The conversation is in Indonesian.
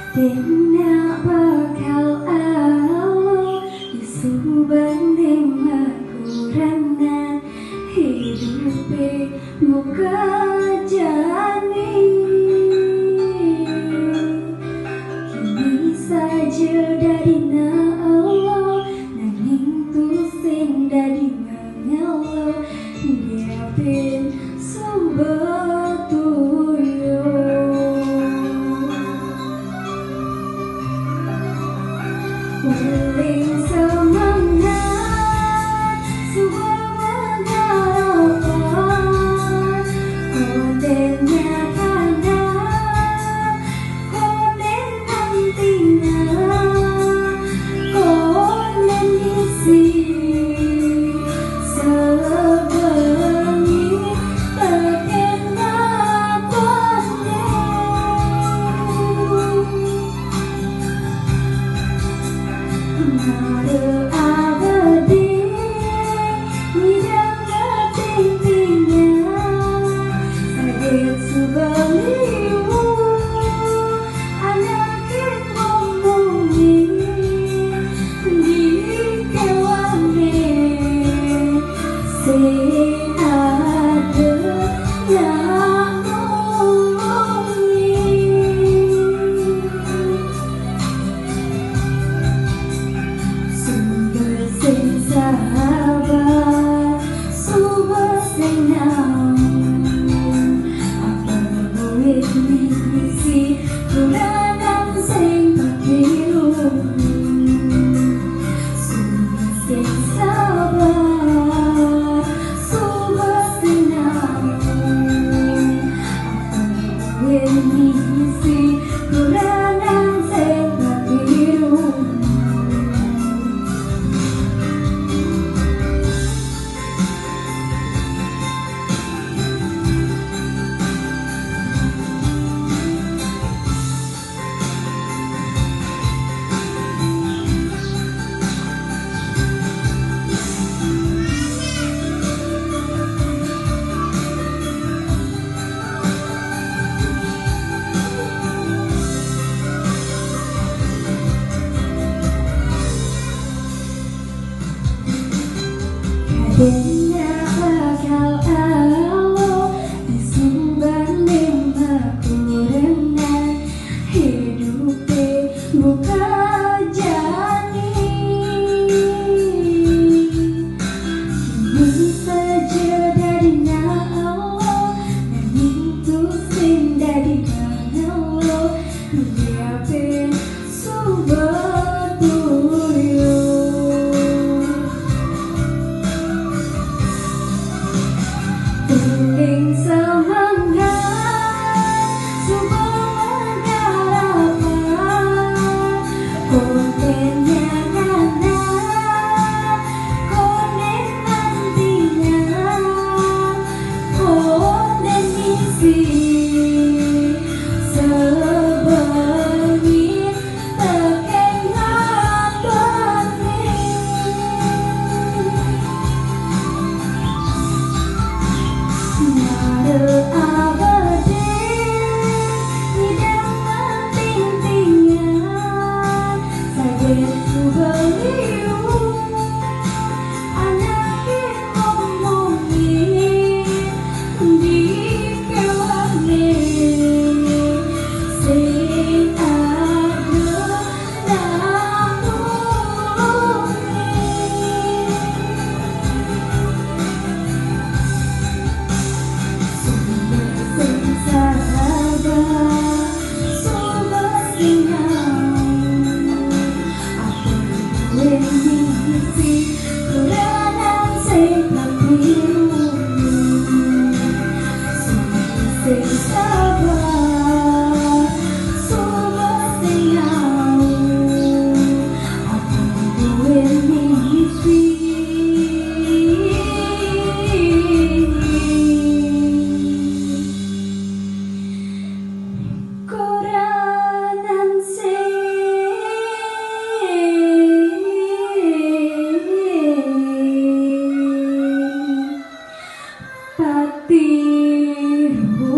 Tina bakal alo disubanding makurana hidupe muka jani kini saja dari na Allah nanging tusing dari ngelo dia pin sumber tuyo Uling semangat sebuah harapan kontennya karena konten nantinya konten isi sebengi pakai nakonnya Nada abadi hidang ketingginya sakit subalimu anak yang ngomongi di kawane se ada yang ngomongi sumber sing sahabat sumber sing naung apa boleh diisi kuranan sing pakirum sumber sing sahabat sumber sing naung apa boleh diisi kuranan sing pakirum Tina bakal alo disubanding makurana hidupe buka jani kini saja dari na Allah nanging tusing dari Allah dia pin sumber tuyo Uling semangat sebuah harapan kontennya karena konten nantinya konten isi sebengi pakai nakonnya Nada abadi hidang ketingginya sakit subalimu anak yang ngomongi di kawane sing ada patimu